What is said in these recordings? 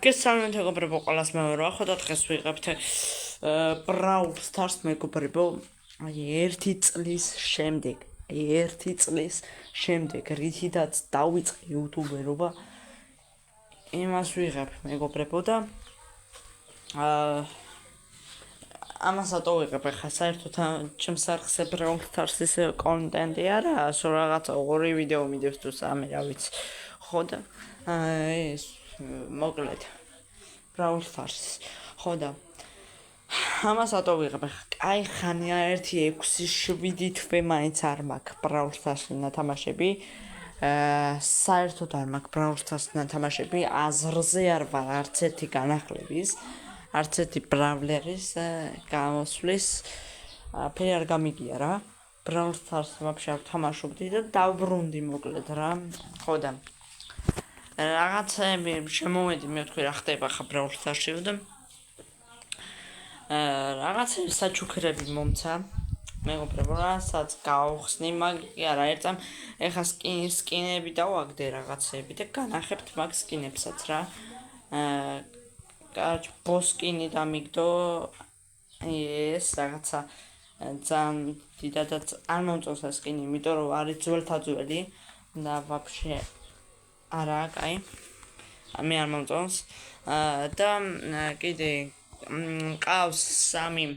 გესალმებით მეგობრებო, ყველას მეუბნება, ხო და დღეს ვიღებთ Brawl Stars მეგობრებო, ერთი წლის შემდეგ, რითაც დავიწყე იუთუბერობა, იმას ვიღებ მეგობრებო და ამას ატოვიღებ ახლა საერთოდ ჩემს არხზე Brawl Stars-ის კონტენტი არა, სულ რაღაცა 2 ვიდეო მიდევს თუ 3, რა ვიცი. ხო და ეს მოკლედ Brawl Stars. ხო და ამას ატოვიღებ ახლა. კაი ხანია 1-6-7 თვე მაინც არ მაქვს Brawl Stars-ი ნათამაშები. საერთოდ არ მაქვს Brawl Stars-ი ნათამაშები, აზრზე არ ვარ არც ერთი განახლების, არც ერთი ბრავლერის გამოსვლის ფერი არ გამიგია რა. Brawl Stars-ი ვაფშე არ ვთამაშობდი და დავბრუნდი მოკლედ რა. ხო და რაღაცები შემოვედი, მე ვთქვი რა ხდება ხა Brawl Stars-ში და რაღაცები საჩუქრები მომცა მეგობრებო, რასაც გავხსნი, მაგი არა ერთამ ეხა სკინები დავაგდე რაღაცები და განახებთ მაგ სკინებსაც რა. კარჩ ბოსკინი დამიგდო ეს რაღაცა ძალიან დიდადაც არ მომწონს ეს სკინი, იმიტომ რომ არის ძველთაძველი და ვაფშე არა, კაი. მე არ მომწონს. და კიდე ყავს 3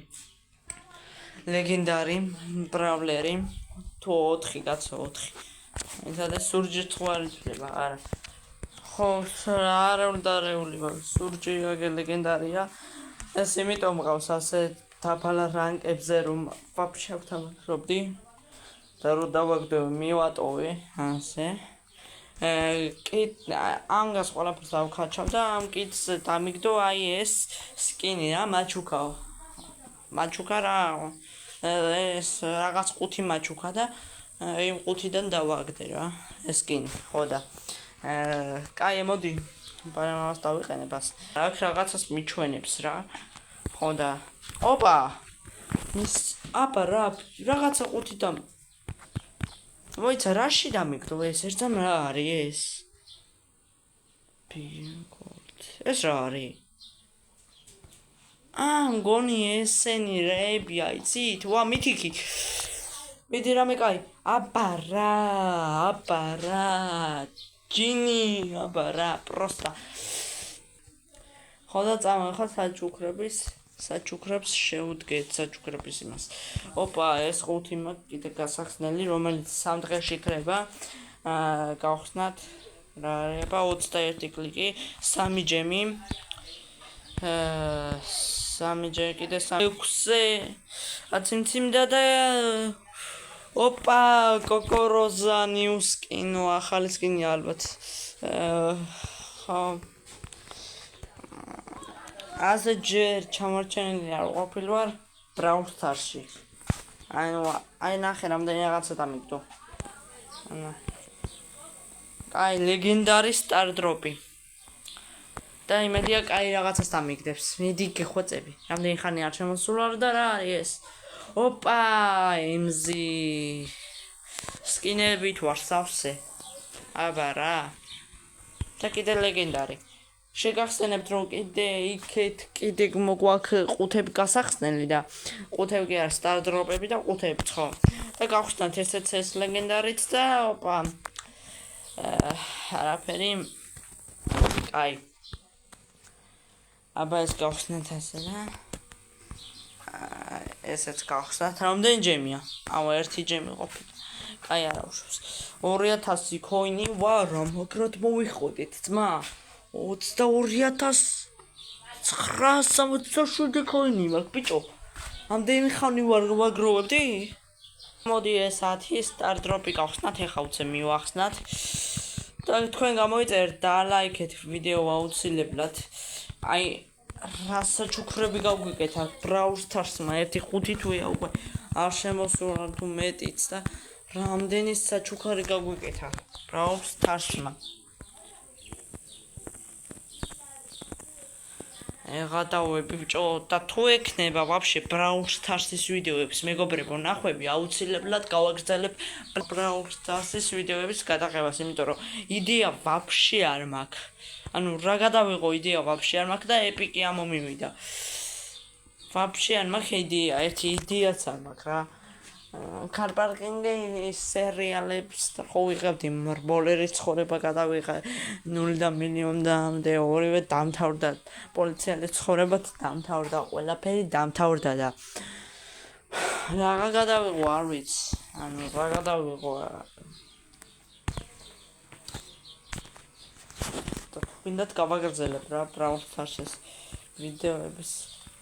ლეგენდარი ბრავლერი თუ 4 კაცო 4. იცადე სურჯი თუ არ იცვლება, არა. ხო, არეული ვარ, სურჯი აგე ლეგენდარია. ეს იმიტომ მყავს ასე დაბალა რანკებზე რომ ვაფშე ვთამაშობდი და რომ დავაგდო მივატოვე ასე. ამას ყველაფერს დავქაჩავ და ამ კიტს დამიგდო აი ეს სკინი რა, მაჩუკა რა, ეს რაღაც 5 მაჩუკა და იმ 5-დან დავაგდე რა ეს სკინი. ხო და კაი, მოდი პარამას დავიყენებ ას. აქ რაღაცას მიჩვენებს რა. ხო და ოპა ის აბა რა რაღაცა 5-დან მოიცა რაში დამიგდო ეს ერთამ რა არის ეს? ეს რა არის? მგონი ესენი რეებია, იცით? ვა მითიქი. მიდი რამე კაი. აბა რა. ჯინი, აბა რა, პროსტა. ხო და წამახა საჩუქრებს შევდგეთ საჩუქრების იმას. ოპა, ეს 5 მაქვს კიდე გასახსნელი, რომელიც 3 დღეში იქნება. გავხსნათ რა არება 21 კლიკი, 3 ჯემი. 3 ჯემი კიდე 6-ზე აციმციმდა და ოპა, კოკოროზა ნიუ სკინო, ახალი სკინი ალბათ. ხო ასე ჯერ ჩამორჩენილი არ ყოფილი ვარ Brawl Stars-ში. აი ნახე რამდენი რაღაცა დამიგდო. კაი, ლეგენდარი სტარ დროპი. და იმედია კაი რაღაცას დამიგდებს. მიდი გეხვეწები. რამდენი ხანი არ შემოსულა და რა არის ეს? ოპა, იმზი სკინები თუ არ სავსე. აბა რა. და კიდე ლეგენდარი. შეგახსენებთ რომ კიდე მოგვაქვს 5-ები გასახსნელი და 5-ები კი არის სტარ დროპები და 5-ები ხო. და გავხსნათ ეს ლეგენდარიც და ოპა. არაფერი. კაი. აბა ეს გავხსნათ ასე რა. ესეც გავხსნათ. რამდენი ჯემია? 1 ჯემი ყოფილი. კაი, არა უშავს. 2000 კოინი ვარ, მაგრამ მოვიხოდით ძმა. 22,967 კოინი მაქვს ბიჭო. ამდენი ხანი ვარ ვაგროვებდი? მოდი ეს 10 სტარ დროპი გავხსნათ, ეხა უცე მივახსნათ. და თქვენ გამოიწერთ და ლაიქეთ ვიდეო აუცილებლად. აი რა საჩუქრები გავგვიკეთა Brawl Stars-მა 1-5 თვეა უკვე არ შემოსულა თუ მეტიც და რამდენი საჩუქარი გავგვიკეთა Brawl Stars-მა. გადავები ბიჭო და თუ ექნება ვაფშე Brawl Stars-ის ვიდეოების მეგობრებო ნახვები აუცილებლად გავაგრძელებ Brawl Stars-ის ვიდეოების გადაღებას, იმიტომ რომ იდეა ვაფშე არ მაქვს. ანუ რა გადავიღო იდეა ვაფშე არ მაქვს და ეპიკი ამომივიდა. ვაფშე არ მაქვს იდეა, ერთი იდეაც არ მაქვს რა. კარპარკინგის სერიალებს ხო ვიღებდი მრბოლერის ცხოვრება გადავიღე 0 მილიონამდე ორივე დამთავრდა პოლიციელის ცხოვრებაც დამთავრდა ყველაფერი დამთავრდა და რა გადავიღო არ ვიცი ანუ რა გადავიღო ვინდათ გავაგრძელებ რა Brawl Stars-ის ვიდეოების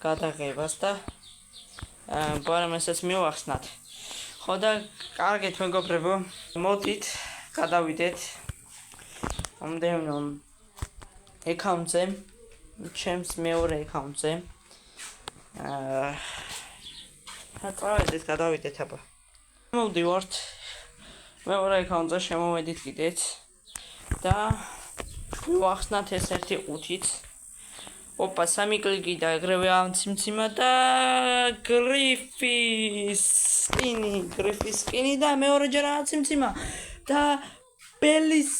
გადაღებას და პარამეტრებს მივახსნათ ხო და კარგით მეგობრებო მოდით გადავიდეთ ამდენო აკაუნტზე ჩემს მეორე აკაუნტზე წავედით გადავიდეთ აბა მოვდივართ მეორე აკაუნტზე შემოვედით კიდეც და ვახსნათ ეს ერთი ყუთით ოპა 3 კლიკი და ეგრევე ამციმციმა და გრიფის სკინი და მეორეჯერ ამციმციმა და ბელის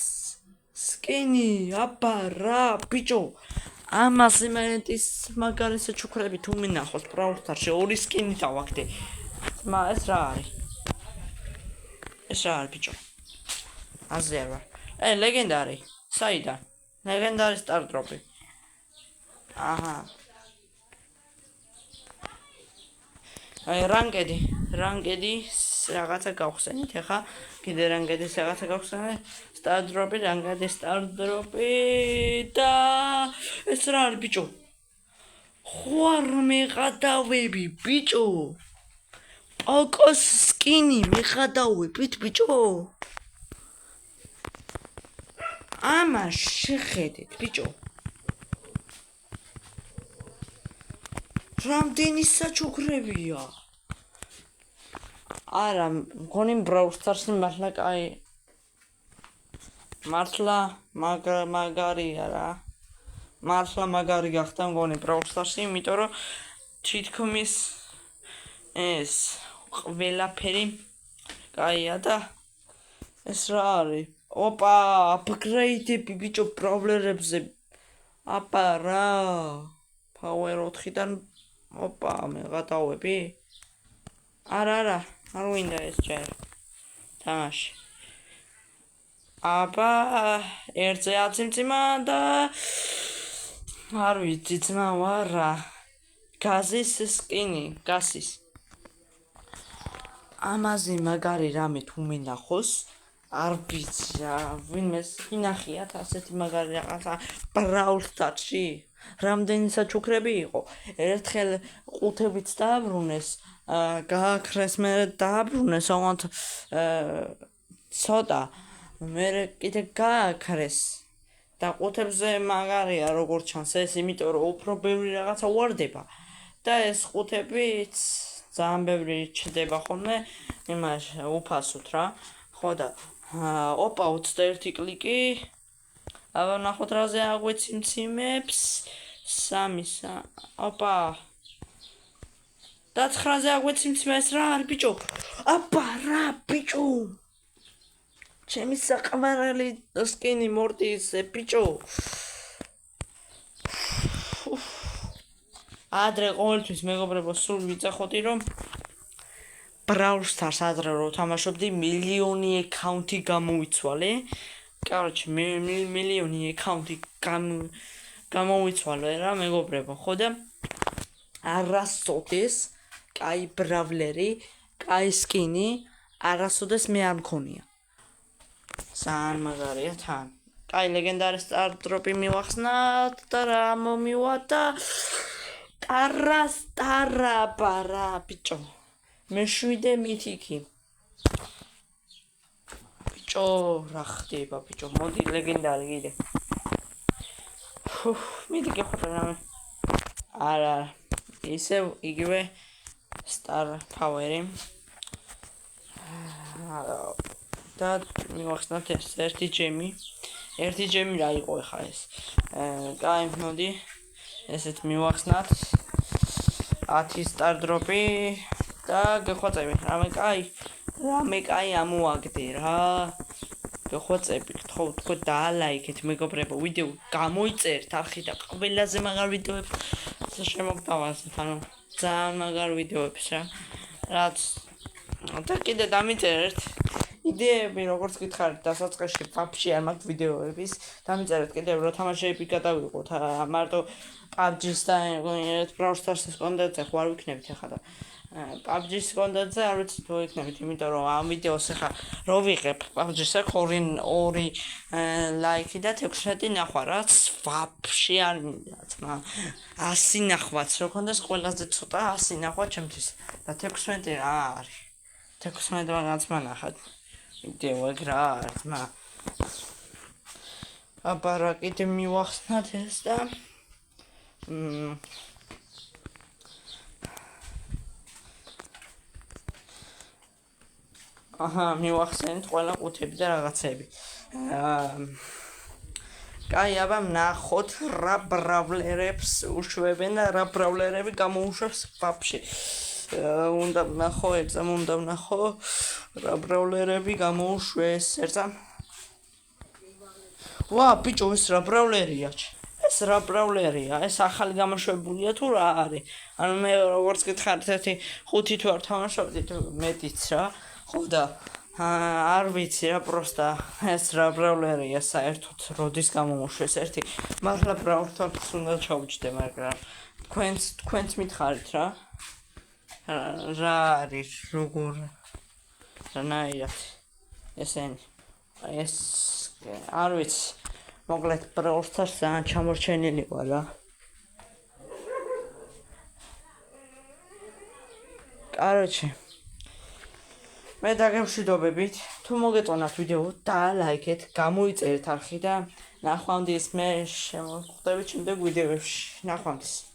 სკინი აბა რა ბიჭო ამას იმენეთის მაგარი საჩუქრები თუ მინახოს Brawl Stars-ში ორი სკინი დავაგდე ეს რა არის ბიჭო აზე არა ლეგენდარი საიდან ლეგენდარი სტარ დროპი აჰა აი რანგედი რაღაცა გავხსენით ახლა კიდე რანგედის რაღაცა გავხსენე სტარ დროპი და ეს რა არის ბიჭო ხوار მეღადავები ბიჭო პოკოს სკინი მეღადავებით ბიჭო ამას შეხედეთ ბიჭო რამდენი საჩუქრებია არა მგონი Brawl Stars-ი მართლა მაგარია რა მართლა მაგარი გახდა მგონი Brawl Stars-ი იმიტომ რომ თითქმის ეს ყველაფერი კაია და ეს რა არის ოპა აპგრეიდები ბიჭო ბრავლერებზე აპა რა Power 4-დან ოპა მე გადავები არა არ ვინდა ეს ჯერ თამაში აბა ერთზე აციმციმა და არ ვიცი ძმა ვარა გაზის სკინი გასის ამაზე მაგარი რამე თუ მინახოს არ ვიცი რა ვინმეს ინახიათ ასეთი მაგარი რაღაცა Brawl Stars-ში რამდენი საჩუქრები იყო ერთხელ ყუთებიც დააბრუნეს გააქრეს მე დააბრუნეს ოღონდ ცოტა მე კიდე გააქრეს და ყუთებზე მაგარია როგორც ჩანს ეს იმიტომ რომ უფრო ბევრი რაღაცა ვარდება და ეს ყუთებიც ძალიან ბევრი ჩდება ხოლმე იმას უფასოდ რა ხო და ოპა 21 კლიკი აბა ნახოთ რაზე აგვეციმციმებს 3 ოპა და 9-ზე აგვეციმციმებს რა არის ბიჭო აბა რა ბიჭო ჩემი საყვარელი სკინი მორტის ბიჭო ადრე ყოველთვის მეგობრებო სულ ვიწახოდი რომ Brawl Stars ადრე რო თამაშობდი მილიონი აკაუნტი გამოვიცვალე Короче, მილიონი აკაუნტი გამოვიცვალე რა მეგობრებო, ხო და არასოდეს კაი ბრავლერი, კაი სკინი, არასოდეს მე არ მქონია. ძალიან მაგარია თან. კაი ლეგენდარი სტარ დროპი მივახსნათ და რა მომივადა ტარა პარა ბიჭო. მე 7 მითიკი. ბიჭო, რა ხდება ბიჭო, მოდი ლეგენდარი კიდე. მითიკი ხო რა. არა, ისე იგივე სტარ პავერი. და მივახსნათ ეს ერთი ჯემი რა იყო ხა ეს. კაი მოდი ესეთ მივახსნათ 10 star drop-ი და გეხვაწები რამე კაი ამოაგდე რა გეხვაწები თქვენ დაალაიქეთ მეგობრებო ვიდეო გამოიწერთ არხი და ყველაზე მაგარ ვიდეოებს შემოგთავაზეთ ანუ ძალიან მაგარ ვიდეოებს რაც და კიდე დამიწერეთ იდეები როგორც გითხარით დასაწყისში ვაფშე არ მაქვს ვიდეოების დამიწერეთ კიდევ რა თამაშები გადავიყოთ მარტო PUBG-ს და Brawl Stars-ის კონტენტზე ხო არ ვიქნებით ახლა და PUBG-ის კონტენტზე არ ვიცი თუ ვიქნებით იმიტომ რომ ამ ვიდეოს ახლა რო ვიღებ PUBG-ს აქ 2 ლაიქი და 16 ნახვა რაც ვაფშე არ მინდა თმა 100 ნახვაც რო ქონდეს ყველაზე ცოტა 100 ნახვა ჩემთვის და 16 რა არის 16 მაგაც მანახად ვიდეო ეგ რა არის თმა აბარა კიდე მივახსნათ ეს და აჰა მივახსენეთ ყველა ყუთები და რაღაცები კაი აბა ნახოთ რა ბრავლერებს უშვებენ და რა ბრავლერები გამოუშვებს ვაფშე უნდა ვნახო ერთზამ უნდა ვნახო რა ბრავლერები გამოუშვეს ერთზამ ვა ბიჭო ეს რა ბრავლერია ეს რა ბრავლერია ეს ახალი გამოშვებულია თუ რა არის ანუ მე როგორც გითხარით ერთი 5 თუ არ თამაშობდით მეტიც რა ხო და არ ვიცი რა პროსტა ეს რა ბრავლერია საერთოდ როდის გამოუშვეს ერთი მართლა ბრავლერს უნდა ჩავჭდე მაგრამ თქვენც მითხარით რა არის როგორ რანაირად ესენი ეს არ ვიცი მოკლედ Brawl Stars ძალიან ჩამორჩენილი ვარ რა კაროჩე მე დაგემშვიდობებით თუ მოგეწონათ ვიდეო დაალაიქეთ გამოიწერეთ არხი და ნახვამდის მე შემოვხვდებით შემდეგ ვიდეოებში ნახვამდის